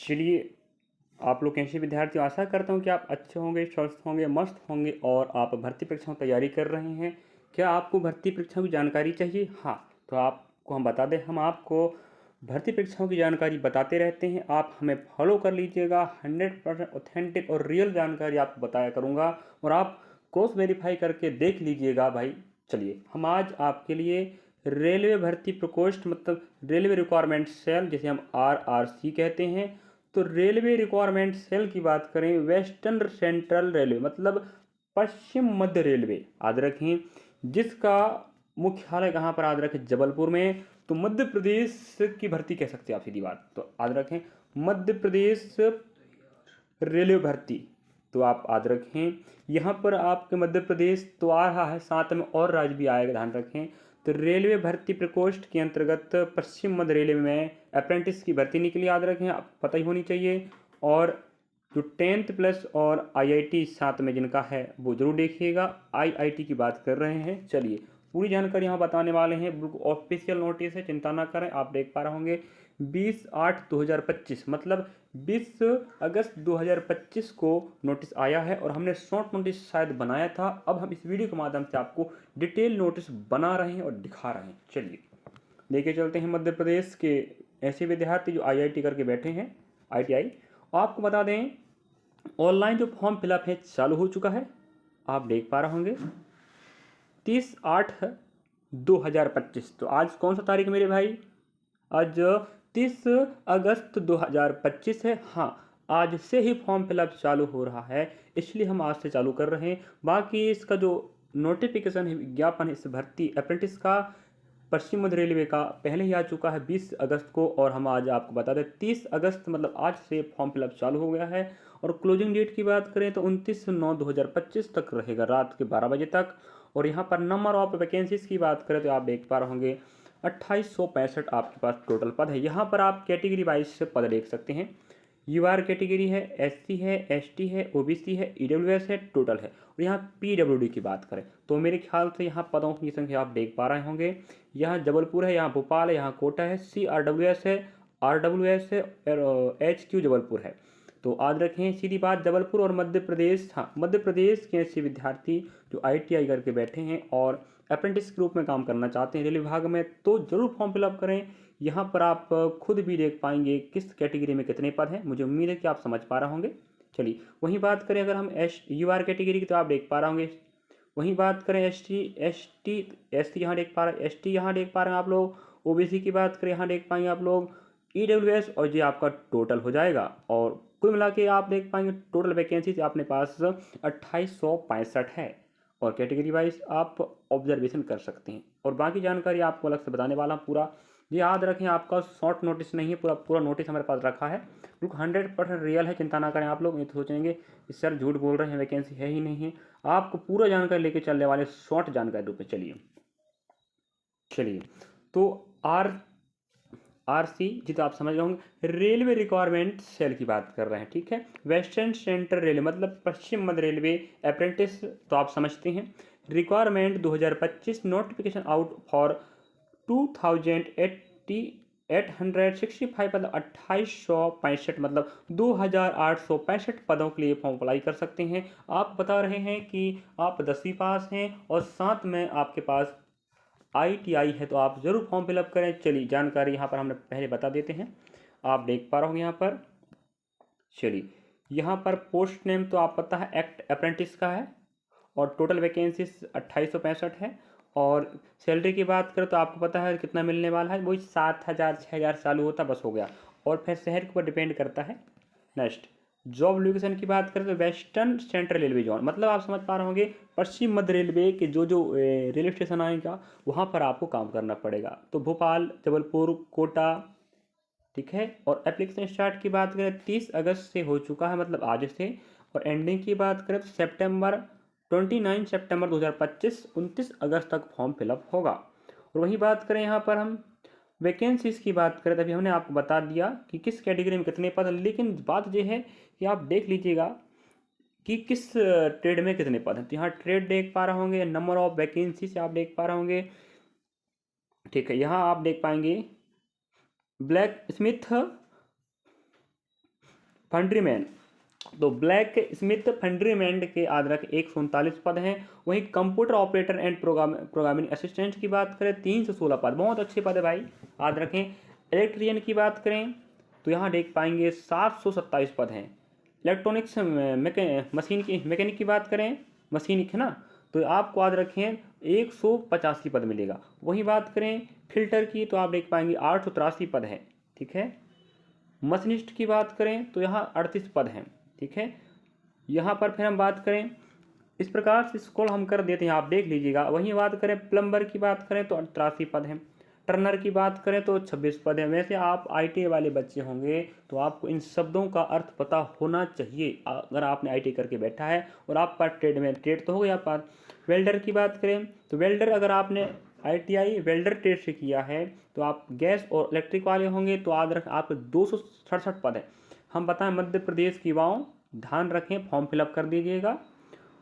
चलिए, आप लोग कैसे विद्यार्थी, आशा करता हूँ कि आप अच्छे होंगे, स्वस्थ होंगे, मस्त होंगे और आप भर्ती परीक्षाओं की तैयारी कर रहे हैं। क्या आपको भर्ती परीक्षाओं की जानकारी चाहिए? हाँ, तो आपको हम बता दें, हम आपको भर्ती परीक्षाओं की जानकारी बताते रहते हैं। आप हमें फॉलो कर लीजिएगा। 100% ऑथेंटिक और रियल जानकारी आपको बताया करूँगा और आप क्रॉस वेरीफाई करके देख लीजिएगा भाई। चलिए, हम आज आपके लिए रेलवे भर्ती प्रकोष्ठ मतलब रेलवे रिक्वायरमेंट सेल, जिसे हम RRC कहते हैं, तो रेलवे रिक्वायरमेंट सेल की बात करें, वेस्टर्न सेंट्रल रेलवे मतलब पश्चिम मध्य रेलवे, याद रखें, जिसका मुख्यालय कहाँ पर, याद रखें, जबलपुर में। तो मध्य प्रदेश की भर्ती कह सकते हैं आप, सीधी बात। तो याद रखें, मध्य प्रदेश रेलवे भर्ती, तो आप याद रखें, यहाँ पर आपके मध्य प्रदेश तो आ रहा है, साथ में और राज्य भी आएगा, ध्यान रखें। तो रेलवे भर्ती प्रकोष्ठ के अंतर्गत पश्चिम मध्य रेलवे में अप्रेंटिस की भर्ती निकली, याद रखें, आप पता ही होनी चाहिए। और जो 10th प्लस और IIT साथ में जिनका है वो जरूर देखिएगा। IIT की बात कर रहे हैं। चलिए, पूरी जानकारी यहाँ बताने वाले हैं। बिल्कुल ऑफिशियल नोटिस है, चिंता ना करें। आप देख पा रहे होंगे 20/8/2025 मतलब 20 अगस्त 2025 को नोटिस आया है और हमने शॉर्ट नोटिस शायद बनाया था। अब हम इस वीडियो के माध्यम से आपको डिटेल नोटिस बना रहे हैं और दिखा रहे हैं। चलिए, लेके चलते हैं मध्य प्रदेश के ऐसे विद्यार्थी जो IIT करके बैठे हैं, ITI। आपको बता दें, ऑनलाइन जो फॉर्म फिलअप है चालू हो चुका है। आप देख पा रहे होंगे 30/8/2025। तो आज कौन सा तारीख मेरे भाई? आज 30 अगस्त 2025 है। हाँ, आज से ही फॉर्म फिलअप चालू हो रहा है, इसलिए हम आज से चालू कर रहे हैं। बाकी इसका जो नोटिफिकेशन है, विज्ञापन है इस भर्ती अप्रेंटिस का, पश्चिम मध्य रेलवे का पहले ही आ चुका है 20 अगस्त को। और हम आज आपको बता दें 30 अगस्त मतलब आज से फॉर्म फिलअप चालू हो गया है। और क्लोजिंग डेट की बात करें तो 29/9/2025 तक रहेगा, रात के 12 बजे तक। और यहाँ पर नंबर ऑफ वैकेंसीज की बात करें तो आप देख पा रहे होंगे 2865 आपके पास टोटल पद है। यहाँ पर आप कैटेगरी वाइज से पद देख सकते हैं। UR कैटेगरी है, SC है, ST है, OBC है, EWS है, टोटल है। और यहाँ PWD की बात करें तो मेरे ख्याल से यहाँ पदों की संख्या आप देख पा रहे होंगे। यहाँ जबलपुर है, यहाँ भोपाल है, यहाँ कोटा है, CRWS है, RWS है और HQ जबलपुर है। तो याद रखें, सीधी बात, जबलपुर और मध्य प्रदेश, हाँ, मध्य प्रदेश के ऐसे विद्यार्थी जो ITI करके बैठे हैं और अप्रेंटिस के रूप में काम करना चाहते हैं रेलवे विभाग में, तो जरूर फॉर्म फिलअप करें। यहाँ पर आप खुद भी देख पाएंगे किस कैटेगरी में कितने पद हैं। मुझे उम्मीद है कि आप समझ पा रहे होंगे। चलिए, वहीं बात करें अगर हम UR कैटेगरी की, तो आप देख पा रहे होंगे। वहीं बात करें ST यहाँ देख पा रहे हैं, ST यहाँ देख पा रहे हैं आप लोग। OBC की बात करें, यहाँ देख पाएंगे आप लोग EWS, और ये आपका टोटल हो जाएगा। और कुल मिला के आप देख पाएंगे टोटल वैकेंसी आपने पास 2865 है। और कैटेगरी वाइज आप ऑब्जर्वेशन कर सकते हैं। और बाकी जानकारी आपको अलग से बताने वाला हूँ पूरा। ये याद रखें, आपका शॉर्ट नोटिस नहीं है, पूरा पूरा नोटिस हमारे पास रखा है। बिल्कुल 100% रियल है, चिंता ना करें आप लोग। ये तो सोचेंगे इस सर झूठ बोल रहे हैं, वैकेंसी है ही नहीं है। आपको पूरा जानकारी लेके चलने वाले शॉर्ट जानकारी रूप में। चलिए चलिए, तो RC जी, तो आप समझ रहे होंगे, रेलवे रिक्वायरमेंट सेल की बात कर रहे हैं, ठीक है। वेस्टर्न सेंट्रल रेलवे मतलब पश्चिम मध्य रेलवे अप्रेंटिस, तो आप समझते हैं। रिक्वायरमेंट 2025, नोटिफिकेशन आउट फॉर 2865 मतलब 2865 मतलब 2865 पदों के लिए फॉर्म अप्लाई कर सकते हैं। आप बता रहे हैं कि आप 10वीं पास हैं और साथ में आपके पास ITI है, तो आप ज़रूर फॉर्म फिलअप करें। चलिए, जानकारी यहाँ पर हमने पहले बता देते हैं। आप देख पा रहे होंगे यहाँ पर। चलिए, यहाँ पर पोस्ट नेम तो आप पता है एक्ट अप्रेंटिस का है और टोटल वैकेंसीज 2865 है। और सैलरी की बात करें तो आपको पता है कितना मिलने वाला है, वही 7000 6000 चालू होता बस हो गया। और फिर शहर के ऊपर डिपेंड करता है। नेक्स्ट, जॉब लोकेशन की बात करें तो वेस्टर्न सेंट्रल रेलवे जोन मतलब आप समझ पा रहे होंगे पश्चिम मध्य रेलवे के जो जो रेलवे स्टेशन आएगा वहाँ पर आपको काम करना पड़ेगा। तो भोपाल, जबलपुर, कोटा, ठीक है। और एप्लीकेशन स्टार्ट की बात करें 30 अगस्त से हो चुका है मतलब आज से। और एंडिंग की बात करें तो 29 सितंबर 2025, 29 अगस्त तक फॉर्म फिलअप होगा। और वही बात करें यहाँ पर हम वैकेंसीज की बात करें, तभी हमने आपको बता दिया कि किस कैटेगरी में कितने पद हैं। लेकिन बात यह है कि आप देख लीजिएगा कि किस ट्रेड में कितने पद हैं। तो यहाँ ट्रेड देख पा रहे होंगे, नंबर ऑफ वैकेंसी से आप देख पा रहे होंगे, ठीक है। यहाँ आप देख पाएंगे ब्लैक स्मिथ फंड्रीमैन, तो ब्लैक स्मिथ फंड्रीमैन के आदरक 139 पद हैं। वहीं computer operator and programming assistant की बात करें 316 पद, बहुत अच्छे पद है भाई, याद रखें। इलेक्ट्रिशियन की बात करें तो यहाँ देख पाएंगे 727 पद हैं। इलेक्ट्रॉनिक्स मशीन की मैकेनिक की बात करें, मशीनिक है ना, तो आपको याद रखें 185 पद मिलेगा। वहीं बात करें फिल्टर की तो आप देख पाएंगे 883 पद है, ठीक है। मशीनिस्ट की बात करें तो यहाँ 38 पद हैं, ठीक है। यहाँ पर फिर हम बात करें, इस प्रकार से स्क्रॉल हम कर देते हैं, आप देख लीजिएगा। वहीं बात करें प्लम्बर की बात करें तो 83 पद हैं। टर्नर की बात करें तो 26 पद हैं। वैसे आप आईटीआई वाले बच्चे होंगे तो आपको इन शब्दों का अर्थ पता होना चाहिए, अगर आपने आईटीआई करके बैठा है और आप पर ट्रेड तो हो गया पास। वेल्डर की बात करें तो वेल्डर अगर आपने आईटीआई वेल्डर ट्रेड से किया है तो आप गैस और इलेक्ट्रिक वाले होंगे तो याद रखें आपके 267 पद हैं। हम बताएं मध्य प्रदेश की युवाओं, ध्यान रखें फॉर्म फिलअप कर दीजिएगा।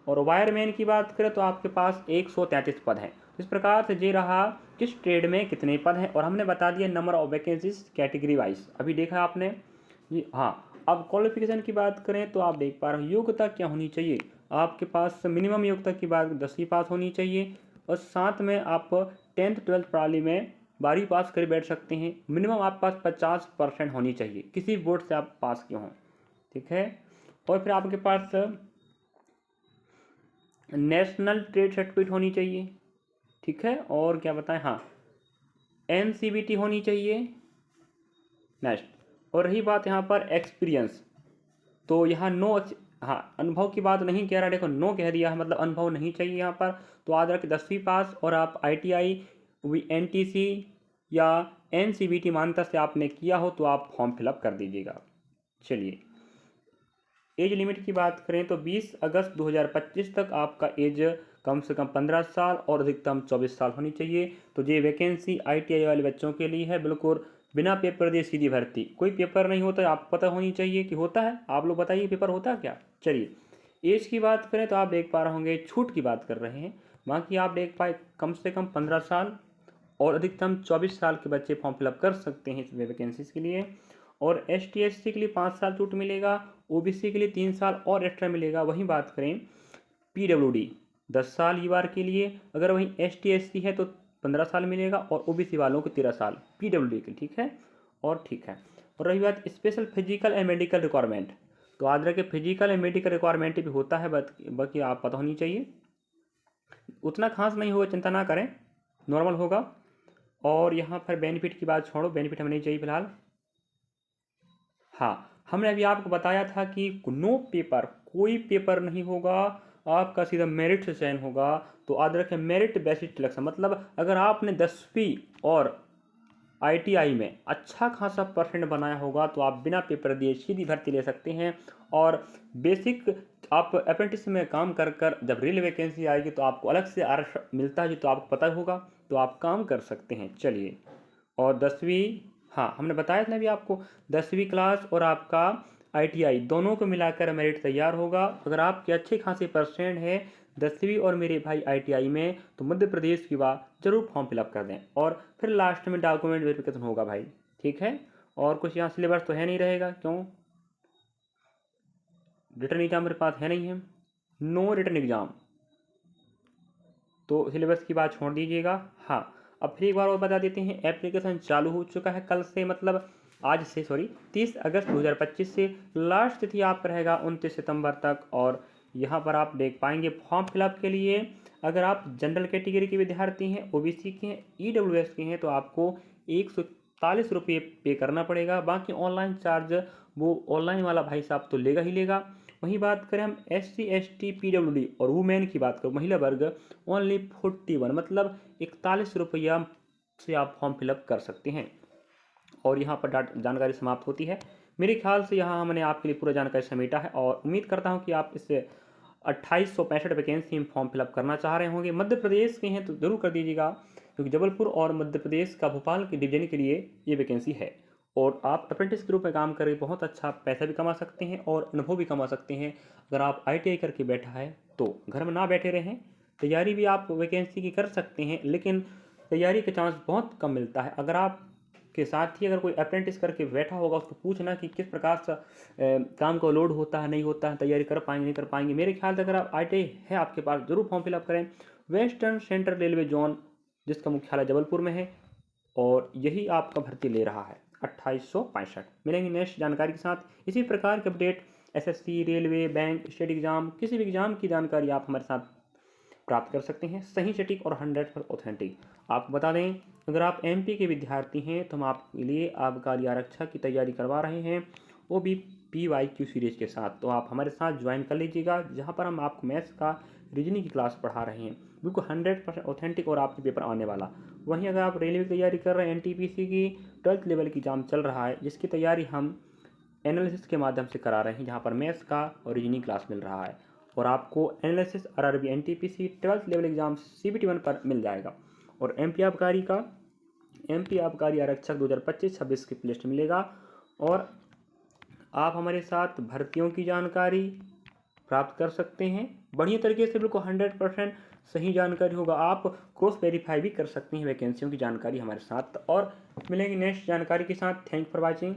और वायरमैन की बात करें तो आपके पास 133 पद हैं। इस प्रकार से ये रहा किस ट्रेड में कितने पद हैं, और हमने बता दिया number of vacancies category wise, अभी देखा आपने जी। हाँ, अब क्वालिफिकेशन की बात करें तो आप देख पा रहे हो योग्यता क्या होनी चाहिए। आपके पास मिनिमम योग्यता की बात 10वीं पास होनी चाहिए, और साथ में आप 10th 12th प्रणाली में 12वीं पास कर बैठ सकते हैं। मिनिमम आपके पास 50% होनी चाहिए, किसी बोर्ड से आप पास किए हों, ठीक है। और फिर आपके पास नेशनल ट्रेड सर्टिफिकेट होनी चाहिए, ठीक है। और क्या बताएं, हाँ एनसीबीटी होनी चाहिए नेक्स्ट। और रही बात यहाँ पर एक्सपीरियंस, तो यहाँ नो, हाँ अनुभव की बात नहीं कह रहा, देखो नो कह दिया है, मतलब अनुभव नहीं चाहिए यहाँ पर। तो याद रखें 10वीं पास, और आप आईटीआई एनटीसी या एनसीबीटी मान्यता से आपने किया हो तो आप फॉर्म फिलअप कर दीजिएगा। चलिए, एज लिमिट की बात करें तो 20 अगस्त 2025 तक आपका एज कम से कम 15 साल और अधिकतम 24 साल होनी चाहिए। तो ये वैकेंसी आईटीआई वाले बच्चों के लिए है, बिल्कुल बिना पेपर दिए सीधी भर्ती, कोई पेपर नहीं होता, आपको पता होनी चाहिए कि होता है। आप लोग बताइए पेपर होता है क्या। चलिए, एज की बात करें तो आप देख पा रहे होंगे, छूट की बात कर रहे हैं, बाकी आप देख पाए कम से कम 15 साल और अधिकतम 24 साल के बच्चे फॉर्म फिलअप कर सकते हैं इस वैकेंसीज के लिए। और ST SC के लिए 5 साल छूट मिलेगा, OBC के लिए 3 साल और एक्स्ट्रा मिलेगा। वहीं बात करें PWD 10 साल UR के लिए, अगर वहीं ST SC है तो 15 साल मिलेगा, और OBC वालों को 13 साल PWD के, ठीक है। और ठीक है, और रही बात special physical and medical requirement, तो याद रखें फिजिकल एंड मेडिकल रिक्वायरमेंट भी होता है, बाकी आप पता होनी चाहिए, उतना खास नहीं होगा, चिंता ना करें, नॉर्मल होगा। और यहाँ पर बेनिफिट की बात छोड़ो, बेनिफिट हमें नहीं चाहिए फिलहाल। हाँ, हमने अभी आपको बताया था कि नो पेपर, कोई पेपर नहीं होगा, आपका सीधा मेरिट से चयन होगा। तो याद रखें मेरिट बेसिस सिलेक्शन, मतलब अगर आपने 10वीं और आईटीआई में अच्छा खासा परसेंट बनाया होगा तो आप बिना पेपर दिए सीधी भर्ती ले सकते हैं। और बेसिक आप अप्रेंटिस में काम कर कर जब रियल वैकेंसी आएगी तो आपको अलग से आरक्षण मिलता है, जो तो आपको पता होगा, तो आप काम कर सकते हैं। चलिए, और 10वीं, हाँ हमने बताया था ना अभी आपको, 10वीं क्लास और आपका आईटीआई दोनों को मिलाकर मेरिट तैयार होगा। अगर आपके अच्छे खासे परसेंट है 10वीं और मेरे भाई आईटीआई में, तो मध्य प्रदेश की बात जरूर फॉर्म फिलअप कर दें। और फिर लास्ट में डॉक्यूमेंट वेरिफिकेशन होगा भाई, ठीक है। और कुछ यहाँ सिलेबस तो है नहीं रहेगा, क्यों, रिटर्न एग्जाम मेरे पास है नहीं है, नो रिटर्न एग्जाम, तो सिलेबस की बात छोड़ दीजिएगा। हाँ, अब फिर एक बार और बता देते हैं, एप्लीकेशन चालू हो चुका है कल से, मतलब आज से, सॉरी 30 अगस्त 2025 से। लास्ट तिथि आपका रहेगा 29 सितंबर तक। और यहाँ पर आप देख पाएंगे फॉर्म फिलअप के लिए, अगर आप जनरल कैटेगरी के विद्यार्थी हैं, OBC के हैं, EWS के हैं, तो आपको 141 रुपये पे करना पड़ेगा। बाकी ऑनलाइन चार्ज वो ऑनलाइन वाला भाई साहब तो लेगा ही लेगा। वहीं बात करें हम SC ST PWD और वुमेन की बात करें, महिला वर्ग, ओनली 41, मतलब 41 रुपया से आप फॉर्म फिलअप कर सकते हैं। और यहाँ पर जानकारी समाप्त होती है। मेरे ख्याल से यहाँ हमने आपके लिए पूरा जानकारी समेटा है, और उम्मीद करता हूँ कि आप इससे 2865 वैकेंसी में फॉर्म फिलअप करना चाह रहे होंगे। मध्य प्रदेश के हैं तो जरूर कर दीजिएगा, क्योंकि जबलपुर और मध्य प्रदेश का भोपाल के डिवीजन के लिए ये वैकेंसी है। और आप अप्रेंटिस के रूप में काम करके बहुत अच्छा पैसा भी कमा सकते हैं और अनुभव भी कमा सकते हैं। अगर आप ITI करके बैठा है तो घर में ना बैठे रहें, तैयारी भी आप वैकेंसी की कर सकते हैं, लेकिन तैयारी का चांस बहुत कम मिलता है। अगर आप के साथ ही अगर कोई अप्रेंटिस करके बैठा होगा उसको पूछना कि किस प्रकार से काम का लोड होता है, नहीं होता है, तैयारी कर पाएंगे नहीं कर पाएंगे। मेरे ख्याल से अगर आप ITI है आपके पास, जरूर फॉर्म फिलअप करें। वेस्टर्न सेंट्रल रेलवे जोन, जिसका मुख्यालय जबलपुर में है, और यही आपका भर्ती ले रहा है 2865। मिलेंगे नेक्स्ट जानकारी के साथ। इसी प्रकार के update SSC, railway, bank, state exam, किसी भी एग्जाम की जानकारी आप हमारे साथ प्राप्त कर सकते हैं, सही, सटीक और 100% ऑथेंटिक। आपको बता दें, अगर आप MP के विद्यार्थी हैं तो हम आपके लिए आबकारी आरक्षक की तैयारी करवा रहे हैं, वो भी PYQ सीरीज के साथ। तो आप हमारे साथ ज्वाइन कर लीजिएगा, जहाँ पर हम आपको मैथ्स का रीजनिंग की क्लास पढ़ा रहे हैं, बिल्कुल 100% ऑथेंटिक और आपके पेपर आने वाला। वहीं अगर आप रेलवे की तैयारी कर रहे हैं, NTPC की 12th लेवल की एग्जाम चल रहा है, जिसकी तैयारी हम एनालिसिस के माध्यम से करा रहे हैं, जहाँ पर मैथ्स का और रीजनिंग क्लास मिल रहा है, और आपको analysis RRB NTPC 12th level exam CBT 1 पर मिल जाएगा। और MP आबकारी आरक्षक 2025-26 की प्लेलिस्ट मिलेगा। और आप हमारे साथ भर्तियों की जानकारी प्राप्त कर सकते हैं बढ़िया तरीके से, बिल्कुल 100% सही जानकारी होगा। आप क्रॉस वेरीफाई भी कर सकते हैं वैकेंसियों की जानकारी हमारे साथ। और मिलेंगे नेक्स्ट जानकारी के साथ। Thank for watching.